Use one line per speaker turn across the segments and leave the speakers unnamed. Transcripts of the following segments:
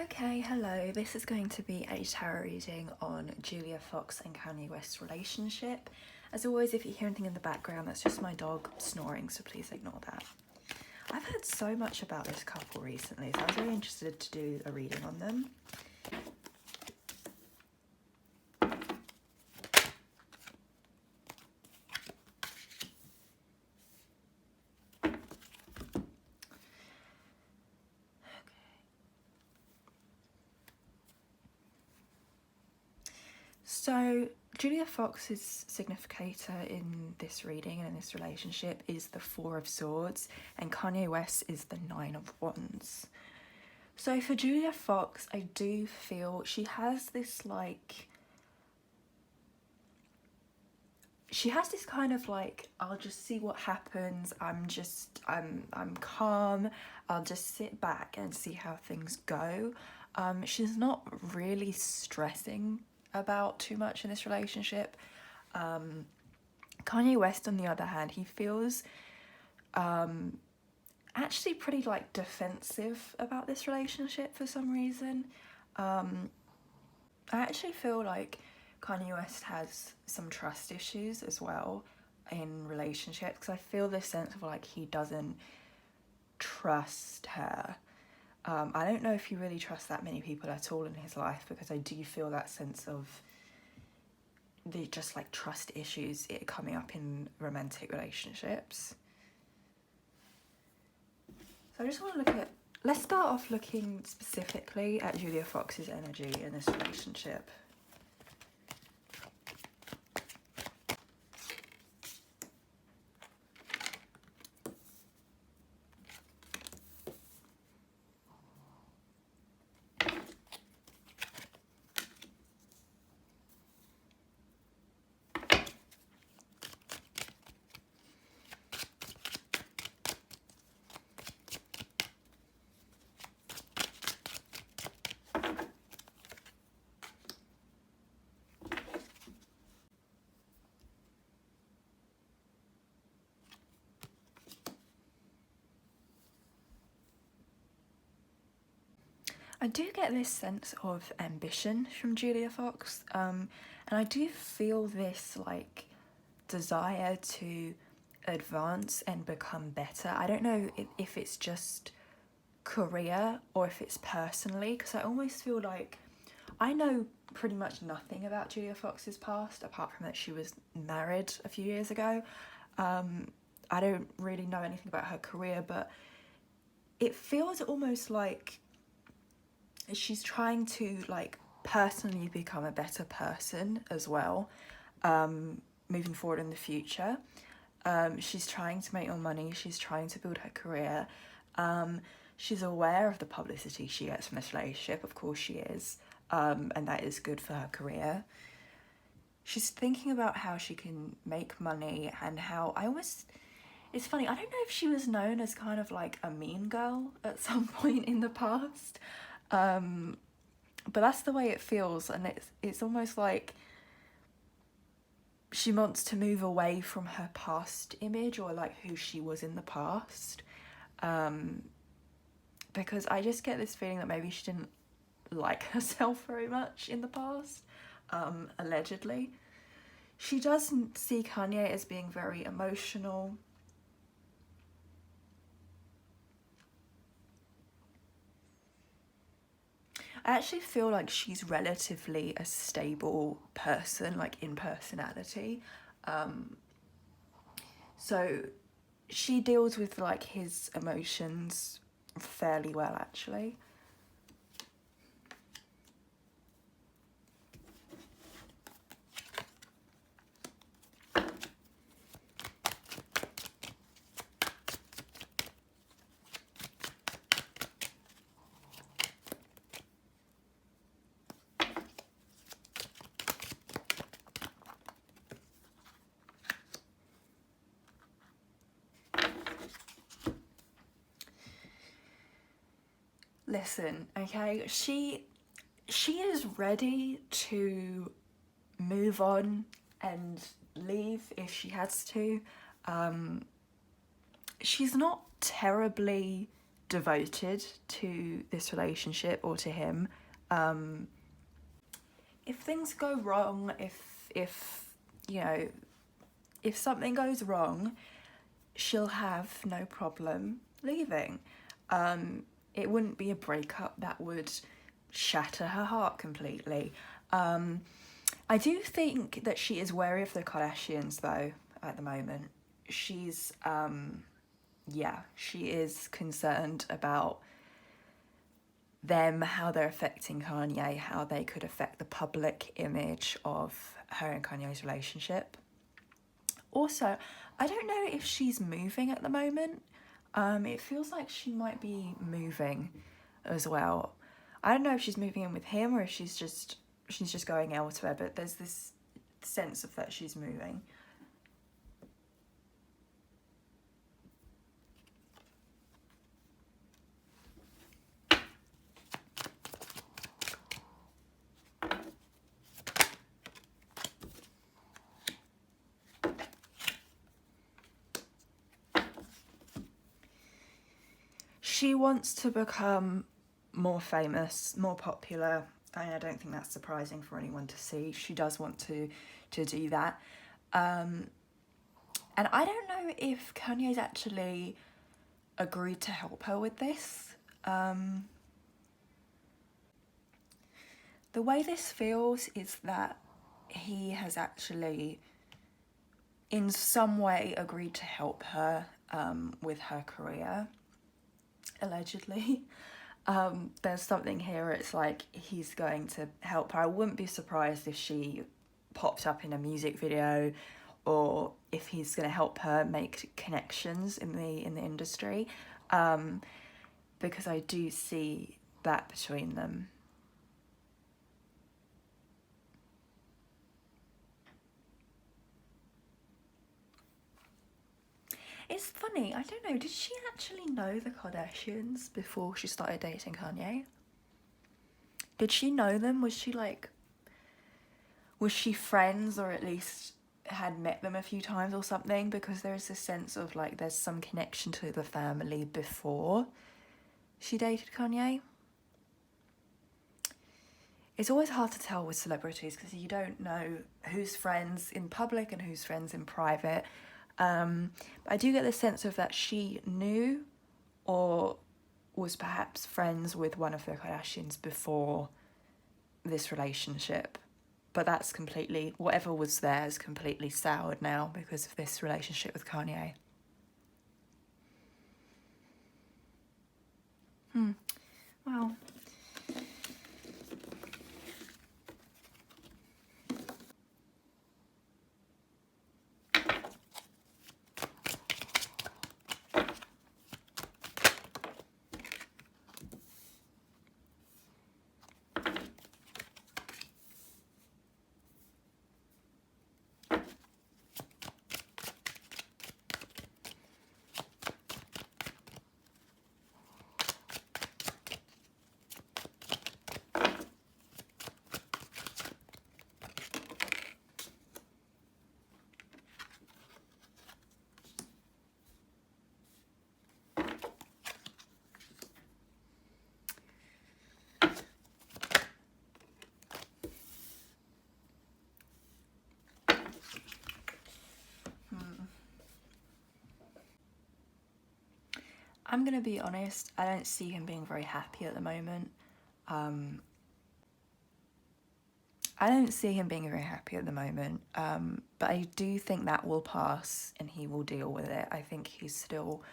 Okay, hello. This is going to be a tarot reading on Julia Fox and Kanye West's relationship. As always, if you hear anything in the background, that's just my dog snoring, so please ignore that. I've heard so much about this couple recently, so I was very interested to do a reading on them. So, Julia Fox's significator in this reading and in this relationship is the Four of Swords, and Kanye West is the Nine of Wands. So for Julia Fox, I do feel she has this kind of like, I'll just see what happens. I'm calm. I'll just sit back and see how things go. She's not really stressing about too much in this relationship. Kanye West, on the other hand, he feels actually pretty like defensive about this relationship for some reason. I actually feel like Kanye West has some trust issues as well in relationships, because I feel this sense of like he doesn't trust her. I don't know if he really trusts that many people at all in his life, because I do feel that sense of the just like trust issues coming up in romantic relationships. So I just want to let's start off looking specifically at Julia Fox's energy in this relationship. I do get this sense of ambition from Julia Fox, and I do feel this like desire to advance and become better. I don't know if it's just career or if it's personally, because I almost feel like I know pretty much nothing about Julia Fox's past apart from that she was married a few years ago. I don't really know anything about her career, but it feels almost like she's trying to like personally become a better person as well, moving forward in the future. She's trying to make more money, she's trying to build her career. She's aware of the publicity she gets from this relationship, of course she is, and that is good for her career. She's thinking about how she can make money and how it's funny, I don't know if she was known as kind of like a mean girl at some point in the past. But that's the way it feels, and it's almost like she wants to move away from her past image, or like who she was in the past, because I just get this feeling that maybe she didn't like herself very much in the past, allegedly. She doesn't see Kanye as being very emotional. I actually feel like she's relatively a stable person, like in personality. So she deals with like his emotions fairly well, actually. Listen, okay, she is ready to move on and leave if she has to. She's not terribly devoted to this relationship or to him. If things go wrong, if you know, if something goes wrong, she'll have no problem leaving. It wouldn't be a breakup that would shatter her heart completely. I do think that she is wary of the Kardashians though at the moment. She's she is concerned about them, how they're affecting Kanye, how they could affect the public image of her and Kanye's relationship. Also, I don't know if she's moving at the moment. It feels like she might be moving as well. I don't know if she's moving in with him or if she's just going elsewhere, but there's this sense of that she's moving. She wants to become more famous, more popular. I don't think that's surprising for anyone to see. She does want to do that. And I don't know if Kanye's actually agreed to help her with this. The way this feels is that he has actually in some way agreed to help her with her career, allegedly. There's something here, it's like he's going to help her. I wouldn't be surprised if she popped up in a music video or if he's going to help her make connections in the industry, because I do see that between them. It's funny, I don't know, did she actually know the Kardashians before she started dating Kanye? Did she know them? Was she friends, or at least had met them a few times or something? Because there's this sense of like there's some connection to the family before she dated Kanye. It's always hard to tell with celebrities because you don't know who's friends in public and who's friends in private. I do get the sense of that she knew or was perhaps friends with one of the Kardashians before this relationship. But that's completely, whatever was there is completely soured now because of this relationship with Kanye. Well. I'm gonna be honest, I don't see him being very happy at the moment. I don't see him being very happy at the moment, but I do think that will pass and he will deal with it. I think he's still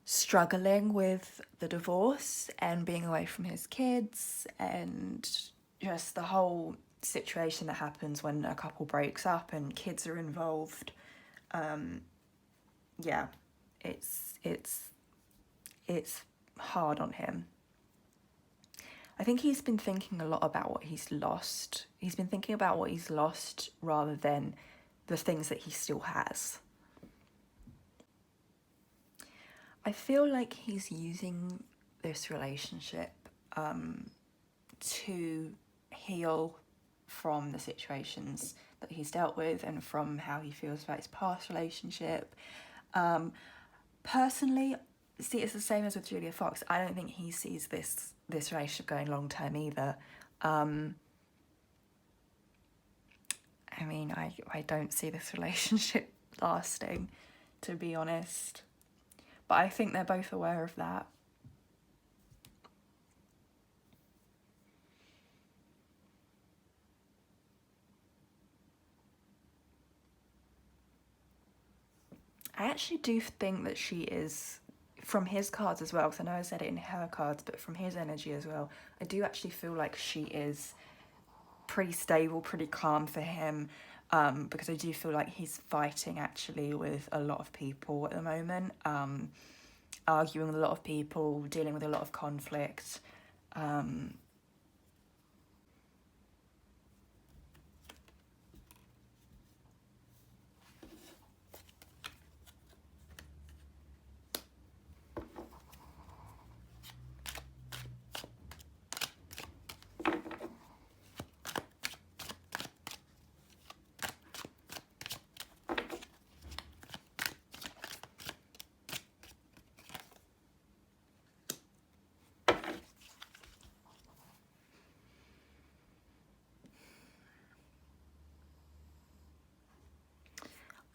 struggling with the divorce and being away from his kids and just the whole situation that happens when a couple breaks up and kids are involved. Yeah, it's hard on him. I think he's been thinking a lot about what he's lost. He's been thinking about what he's lost rather than the things that he still has. I feel like he's using this relationship to heal from the situations that he's dealt with and from how he feels about his past relationship. Personally, see, it's the same as with Julia Fox. I don't think he sees this relationship going long term either. I mean, I don't see this relationship lasting, to be honest. But I think they're both aware of that. I actually do think that she is, from his cards as well, because I know I said it in her cards, but from his energy as well, I do actually feel like she is pretty stable, pretty calm for him, because I do feel like he's fighting actually with a lot of people at the moment, arguing with a lot of people, dealing with a lot of conflict.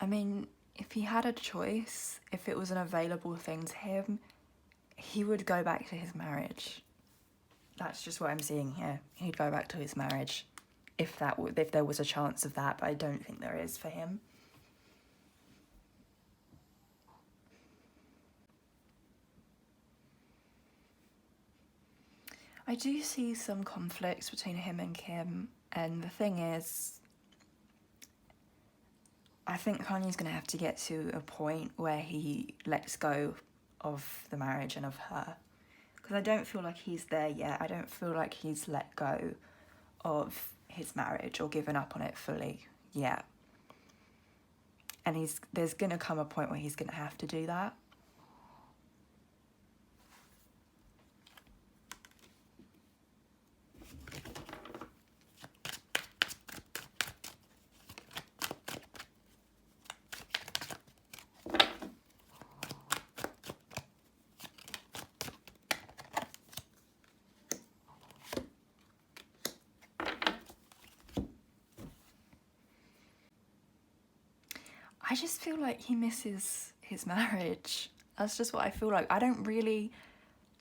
I mean, if he had a choice, if it was an available thing to him, he would go back to his marriage. That's just what I'm seeing here. He'd go back to his marriage if there was a chance of that, but I don't think there is for him. I do see some conflicts between him and Kim, and the thing is, I think Kanye's going to have to get to a point where he lets go of the marriage and of her. Because I don't feel like he's there yet. I don't feel like he's let go of his marriage or given up on it fully yet. And there's going to come a point where he's going to have to do that. I just feel like he misses his marriage. That's just what I feel like. I don't really,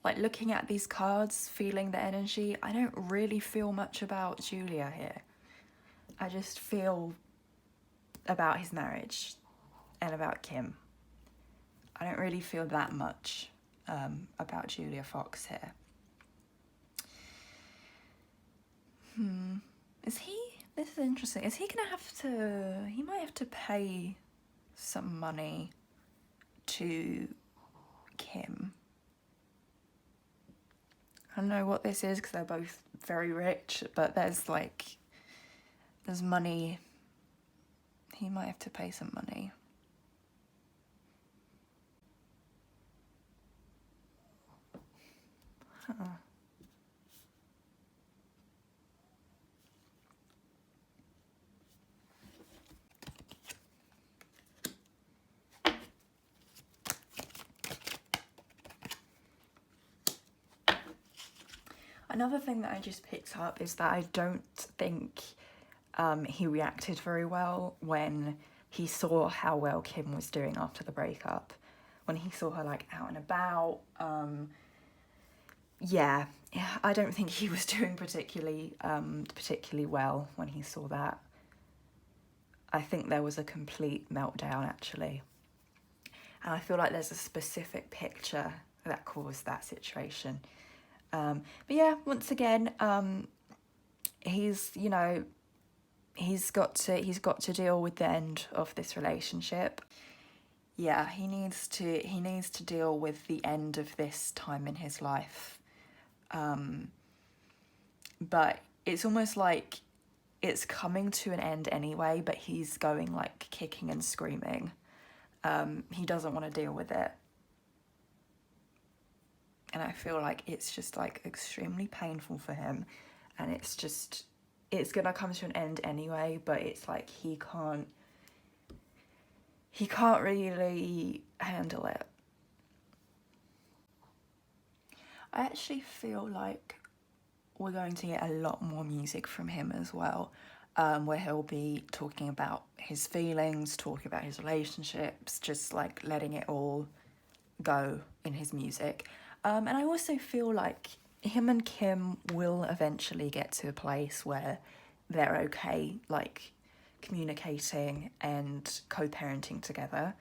like, looking at these cards, feeling the energy, I don't really feel much about Julia here. I just feel about his marriage and about Kim. I don't really feel that much about Julia Fox here. This is interesting. Is he gonna have to, he might have to pay some money to Kim. I don't know what this is because they're both very rich, but there's money. He might have to pay some money. Another thing that I just picked up is that I don't think he reacted very well when he saw how well Kim was doing after the breakup. When he saw her like out and about, yeah, I don't think he was doing particularly well when he saw that. I think there was a complete meltdown actually. And I feel like there's a specific picture that caused that situation. But yeah, once again, he's got to deal with the end of this relationship. Yeah, he needs to deal with the end of this time in his life. But it's almost like it's coming to an end anyway, but he's going like kicking and screaming. He doesn't want to deal with it. And I feel like it's just like extremely painful for him, and it's gonna come to an end anyway, but it's like he can't really handle it. I actually feel like we're going to get a lot more music from him as well, where he'll be talking about his feelings, talking about his relationships, just like letting it all go in his music. And I also feel like him and Kim will eventually get to a place where they're okay, like communicating and co-parenting together.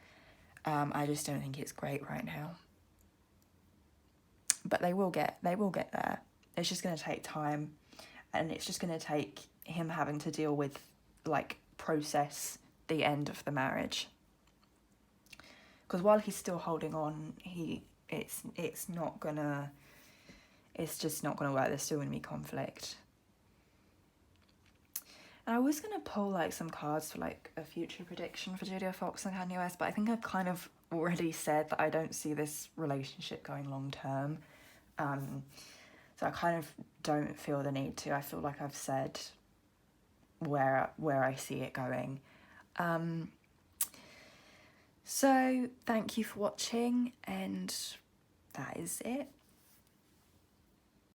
I just don't think it's great right now. But they will get there. It's just going to take time, and it's just going to take him having to deal with, like, process the end of the marriage. Because while he's still holding on, it's just not gonna work. There's still gonna be conflict. And I was gonna pull like some cards for like a future prediction for Julia Fox and Kanye West, but I think I've kind of already said that I don't see this relationship going long term. So I kind of don't feel the need to. I feel like I've said where I see it going. So thank you for watching, and that is it.